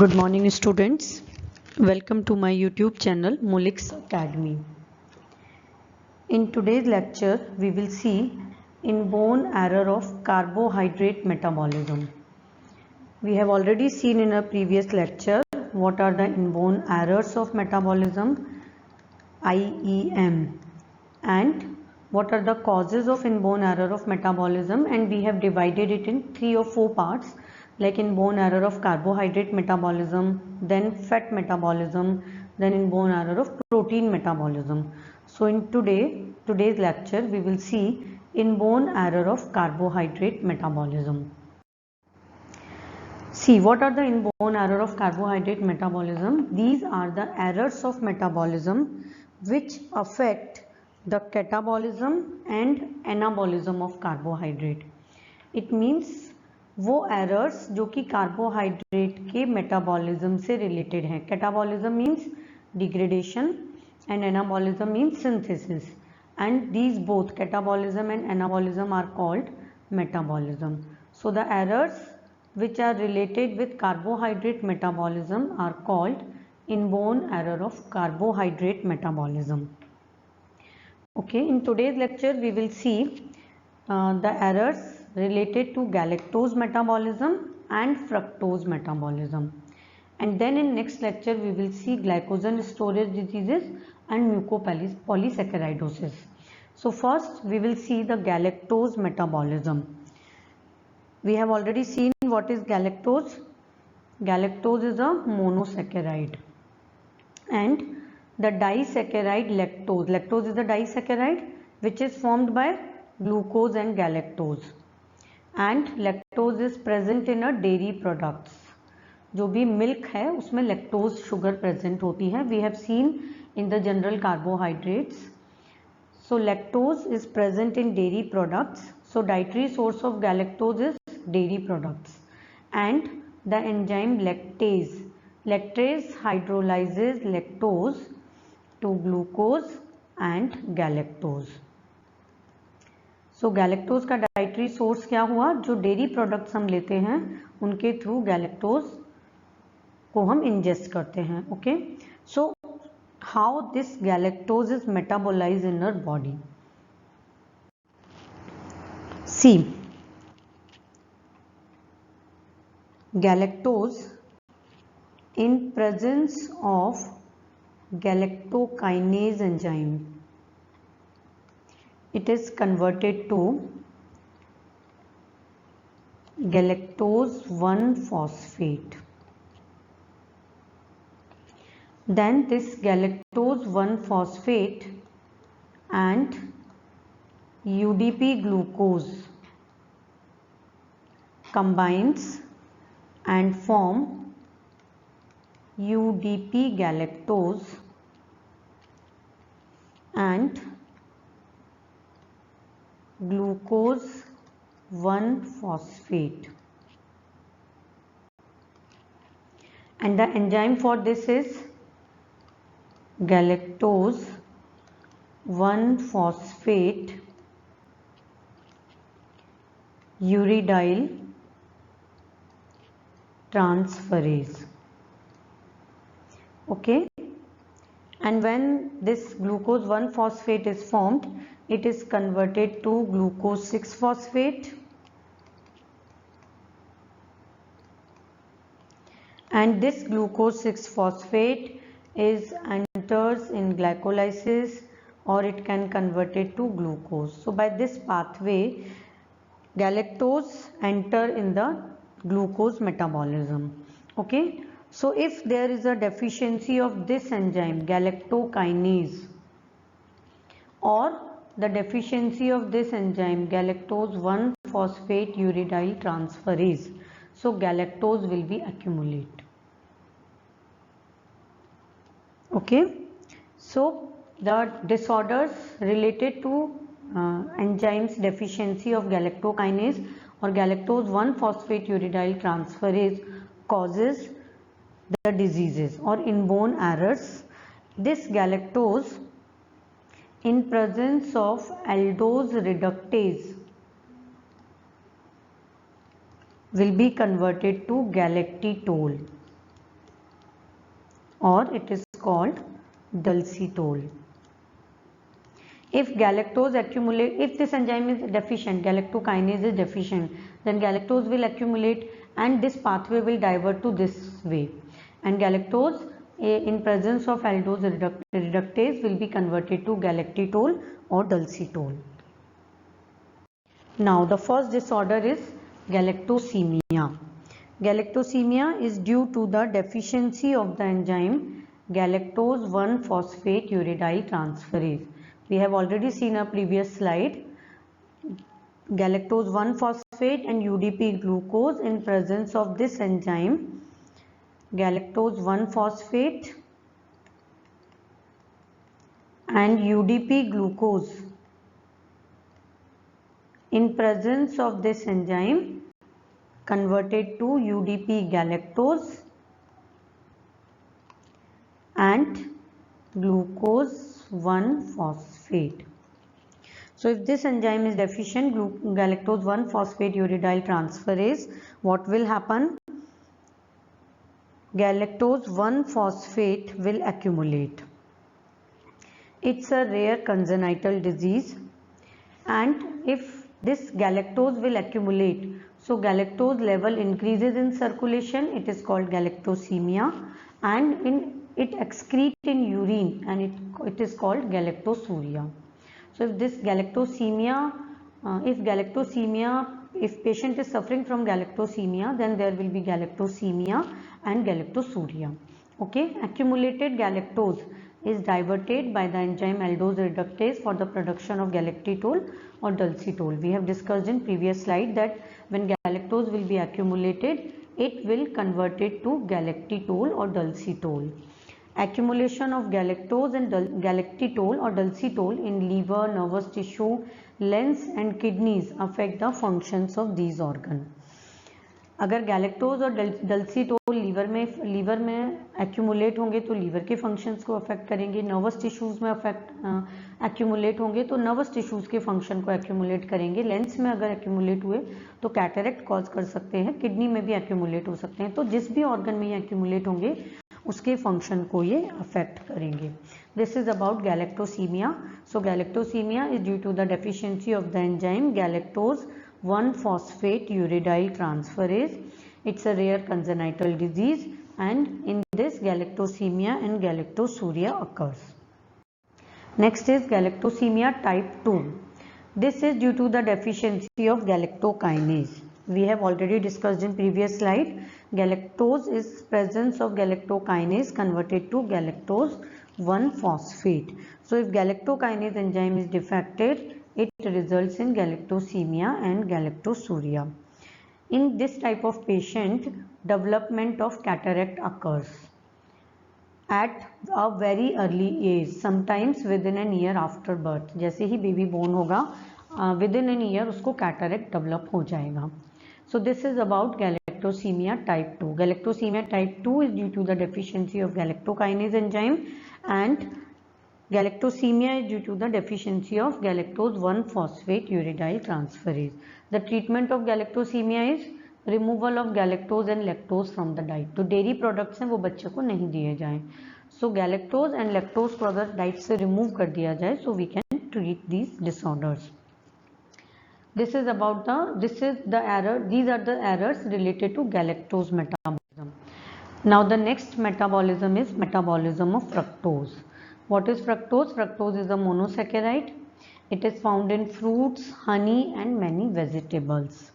Good morning students. Welcome to my YouTube channel Mulix Academy. In today's lecture we will see inborn error of carbohydrate metabolism. We have already seen in a previous lecture what are the inborn errors of metabolism IEM and what are the causes of inborn error of metabolism, and we have divided it in 3 or 4 parts like inborn error of carbohydrate metabolism, then fat metabolism, then inborn error of protein metabolism. So in today's lecture we will see inborn error of carbohydrate metabolism. See, what are the inborn error of carbohydrate metabolism? These are the errors of metabolism which affect the catabolism and anabolism of carbohydrate. It means वो errors जो कि carbohydrate के metabolism से related हैं. Catabolism means degradation and anabolism means synthesis, and these both catabolism and anabolism are called metabolism. So the errors which are related with carbohydrate metabolism are called inborn error of carbohydrate metabolism. Okay, in today's lecture we will see the errors related to galactose metabolism and fructose metabolism, and then in next lecture we will see glycogen storage diseases and mucopolysaccharidosis. So first we will see the galactose metabolism. We have already seen what is galactose. Galactose is a monosaccharide, and the disaccharide lactose. Lactose is the disaccharide which is formed by glucose and galactose, and lactose is present in a dairy products. जो भी milk है उसमें lactose sugar present होती है. We have seen in the general carbohydrates. So lactose is present in dairy products. So dietary source of galactose is dairy products, and the enzyme lactase. Lactase hydrolyzes lactose to glucose and galactose. So galactose का dietary source क्या हुआ? जो dairy products हम लेते हैं उनके through galactose को हम ingest करते हैं. Okay. So how this galactose is metabolized in our body? See, galactose in presence of galactokinase enzyme, it is converted to galactose 1-phosphate. Then this galactose 1-phosphate and UDP glucose combines and form UDP galactose and glucose 1-phosphate, and the enzyme for this is galactose 1-phosphate uridyl transferase. Okay, and when this glucose 1-phosphate is formed, it is converted to glucose 6-phosphate, and this glucose 6-phosphate is enters in glycolysis, or it can convert it to glucose. So by this pathway galactose enter in the glucose metabolism. Okay, so if there is a deficiency of this enzyme galactokinase, or the deficiency of this enzyme galactose 1-phosphate uridyl transferase, so galactose will be accumulate. Okay, so the disorders related to enzymes deficiency of galactokinase or galactose 1-phosphate uridyl transferase causes the diseases or inborn errors. This galactose in presence of aldose reductase will be converted to galactitol. or it is called dulcitol. If galactose accumulate, if this enzyme is deficient, galactokinase is deficient, then galactose will accumulate and this pathway will divert to this way, and galactose in presence of aldose reductase will be converted to galactitol or dulcitol. Now the first disorder is galactosemia. Galactosemia is due to the deficiency of the enzyme galactose 1-phosphate uridyl transferase. We have already seen a previous slide. Galactose 1-phosphate and UDP glucose in presence of this enzyme galactose 1-phosphate and UDP glucose in presence of this enzyme converted to UDP galactose and glucose 1-phosphate. So if this enzyme is deficient, galactose 1-phosphate uridyl transferase, what will happen? Galactose 1-phosphate will accumulate. It's a rare congenital disease, and if this galactose will accumulate, so galactose level increases in circulation, it is called galactosemia, and it excretes in urine and it is called galactosuria. So if this galactosemia, if patient is suffering from galactosemia, then there will be galactosemia and galactosuria. Okay, accumulated galactose is diverted by the enzyme aldose reductase for the production of galactitol or dulcitol. We have discussed in previous slide that when galactose will be accumulated, it will convert it to galactitol or dulcitol. Accumulation of galactose and galactitol or dulcitol in liver, nervous tissue, lens and kidneys affect the functions of these organs. अगर galactose और डल्सीटोल liver में accumulate होंगे तो liver के functions को affect करेंगे, nervous tissues में accumulate होंगे तो नर्वस टिश्यूज़ के फंक्शन को एक्यूमुलेट करेंगे, लेंस में अगर एक्यूमुलेट हुए तो कैटरेक्ट कॉज कर सकते हैं, किडनी में भी एक्यूमुलेट हो सकते हैं, तो जिस भी ऑर्गन में ये एक्यूमुलेट होंगे उसके फंक्शन को ये अफेक्ट करेंगे. This is about galactosemia. So galactosemia is due to the deficiency of the enzyme galactose 1-phosphate uridyl transferase. It's a rare congenital disease, and in this galactosemia and galactosuria occurs. Next is galactosemia type 2. This is due to the deficiency of galactokinase. We have already discussed in previous slide. Galactose is presence of galactokinase converted to galactose 1-phosphate. So if galactokinase enzyme is defected, it results in galactosemia and galactosuria. In this type of patient, development of cataract occurs at a very early age, sometimes within an year after birth. जैसे ही baby born होगा within an year उसको cataract develop हो जाएगा. So this is about galactosemia type 2. Galactosemia type 2 is due to the deficiency of galactokinase enzyme, and galactosemia is due to the deficiency of galactose 1-phosphate uridyl transferase. The treatment of galactosemia is removal of galactose and lactose from the diet. तो dairy products हैं वो बच्चे को नहीं दिए जाएं. So galactose and lactose को अगर डाइट से रिमूव कर दिया जाए, so we can treat these disorders. This is about these are the errors related to galactose metabolism. Now the next metabolism is metabolism of fructose. What is fructose? Fructose is a monosaccharide. It is found in fruits, honey and many vegetables.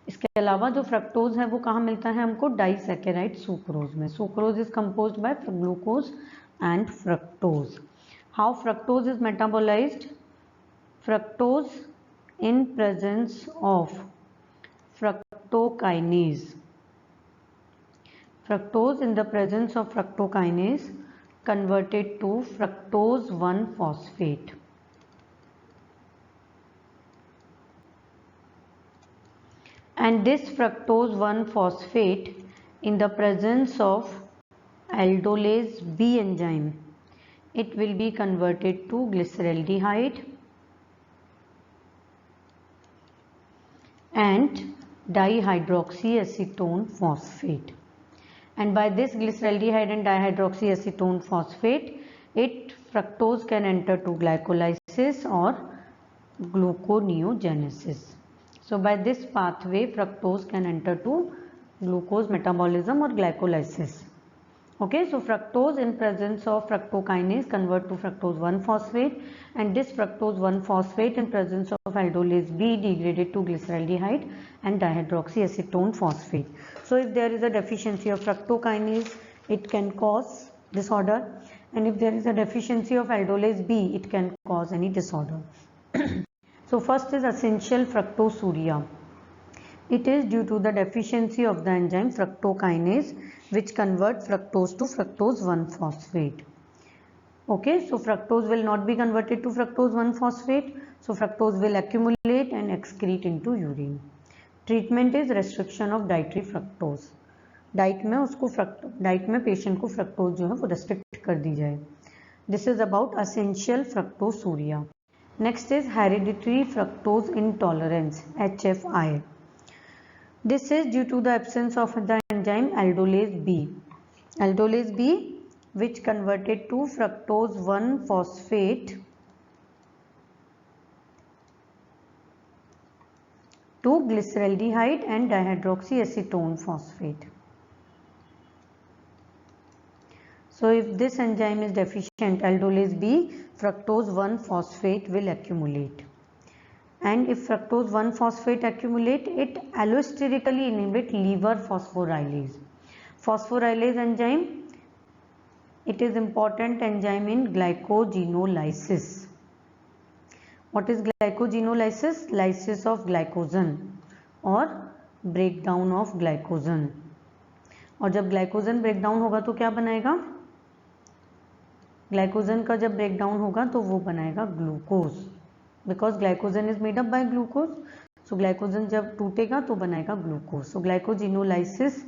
इसके अलावा जो fructose है वो कहाँ मिलता है हमको? Disaccharide sucrose में. Sucrose is composed bye glucose and fructose. How fructose is metabolised? Fructose in presence of fructokinase. Fructose in the presence of fructokinase converted to fructose 1-phosphate. And this fructose 1-phosphate in the presence of aldolase B enzyme, it will be converted to glyceraldehyde and dihydroxyacetone phosphate. and by this glyceraldehyde and dihydroxyacetone phosphate, fructose can enter to glycolysis or gluconeogenesis. So by this pathway, fructose can enter to glucose metabolism or glycolysis. Okay, so fructose in presence of fructokinase convert to fructose 1-phosphate, and this fructose 1-phosphate in presence of aldolase B degraded to glyceraldehyde and dihydroxyacetone phosphate. So if there is a deficiency of fructokinase, it can cause disorder, and if there is a deficiency of aldolase B, it can cause any disorder. So first is essential fructosuria. It is due to the deficiency of the enzyme fructokinase, which converts fructose to fructose 1-phosphate. Okay, so fructose will not be converted to fructose 1-phosphate, so fructose will accumulate and excrete into urine. Treatment is restriction of dietary fructose. Diet में patient को fructose जो है वो restrict कर दी जाए. This is about essential fructosuria. Next is hereditary fructose intolerance, HFI. This is due to the absence of the enzyme aldolase B. Aldolase B, which converted to fructose 1-phosphate to glyceraldehyde and dihydroxyacetone phosphate. So if this enzyme is deficient, aldolase B, fructose 1-phosphate will accumulate. And if fructose 1-phosphate accumulate, it allosterically inhibit liver phosphorylase. Phosphorylase enzyme, it is important enzyme in glycogenolysis. What is glycogenolysis? Lysis of glycogen or breakdown of glycogen. और जब glycogen breakdown होगा तो क्या बनाएगा? Glycogen का जब breakdown होगा तो वो बनाएगा glucose, because glycogen is made up by glucose. So glycogen जब टूटेगा तो बनाएगा ग्लूकोज. सो ग्लाइकोजिनोलाइसिस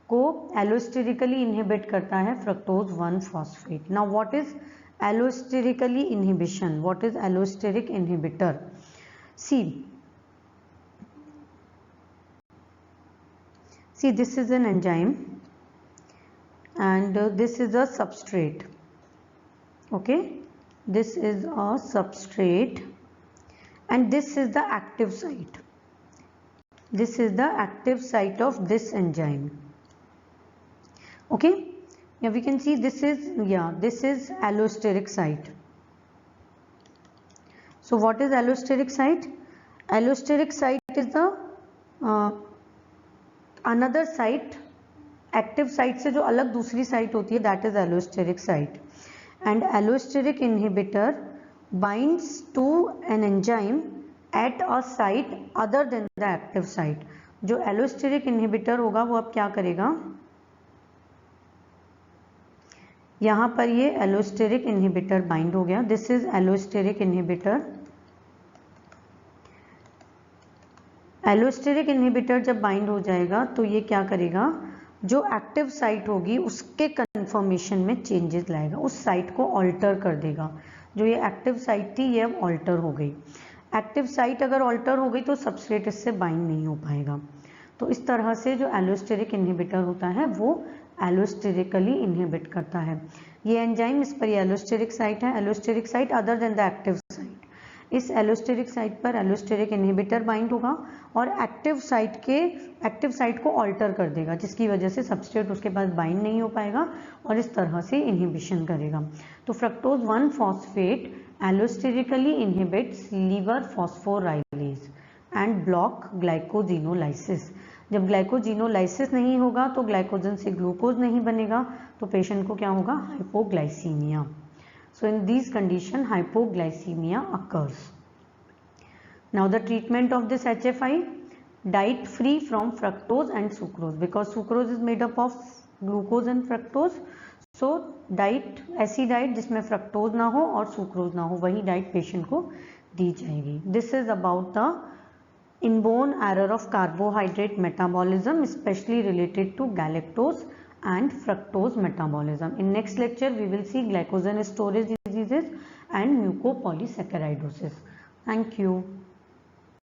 को एलोस्टेरिकली इनहिबिट करता है fructose 1-phosphate. Now what is allosterically inhibition? What is allosteric inhibitor? See, this is an enzyme and this is a substrate. Okay, this is a substrate and this is the active site. This is the active site of this enzyme. Okay, yeah, we can see this is allosteric site. So what is allosteric site? Allosteric site is the another site, active site से जो अलग दूसरी site होती है, that is allosteric site. And allosteric inhibitor binds to an enzyme at a site other than the active site. जो allosteric inhibitor होगा वो अब क्या करेगा? यहाँ पर ये allosteric inhibitor bind हो गया. This is allosteric inhibitor. Allosteric inhibitor जब बाइंड हो जाएगा तो ये क्या करेगा? जो एक्टिव साइट होगी उसके कन्फर्मेशन में चेंजेस लाएगा, उस साइट को ऑल्टर कर देगा. जो ये एक्टिव साइट थी ये अब ऑल्टर हो गई. एक्टिव साइट अगर ऑल्टर हो गई तो सबस्ट्रेट इससे बाइंड नहीं हो पाएगा. तो इस तरह से जो एलोस्टेरिक इनहिबिटर होता है वो एलोस्टेरिकली इनहिबिट करता है. ये एंजाइम, इस पर ये एलोस्टेरिक साइट है, allosteric site other than the active site. इस एलोस्टेरिक साइट पर एलोस्टेरिक इनहिबिटर बाइंड होगा और एक्टिव साइट को ऑल्टर कर देगा, जिसकी वजह से सबस्ट्रेट उसके पास बाइंड नहीं हो पाएगा और इस तरह से इनहिबिशन करेगा. तो fructose 1-phosphate allosterically inhibits liver phosphorylase and block glycogenolysis. जब ग्लाइकोजिनोलाइसिस नहीं होगा तो ग्लाइकोजन से ग्लूकोज नहीं बनेगा, तो पेशेंट को क्या होगा? Hypoglycaemia. So in these conditions hypoglycemia occurs. Now the treatment of this HFI, diet free from fructose and sucrose, because sucrose is made up of glucose and fructose. So diet, ऐसी diet जिसमें fructose ना हो और sucrose ना हो, वही diet patient को दी जाएगी. This is about the inborn error of carbohydrate metabolism, especially related to galactose and fructose metabolism. In next lecture we will see glycogen storage diseases and mucopolysaccharidosis. Thank you.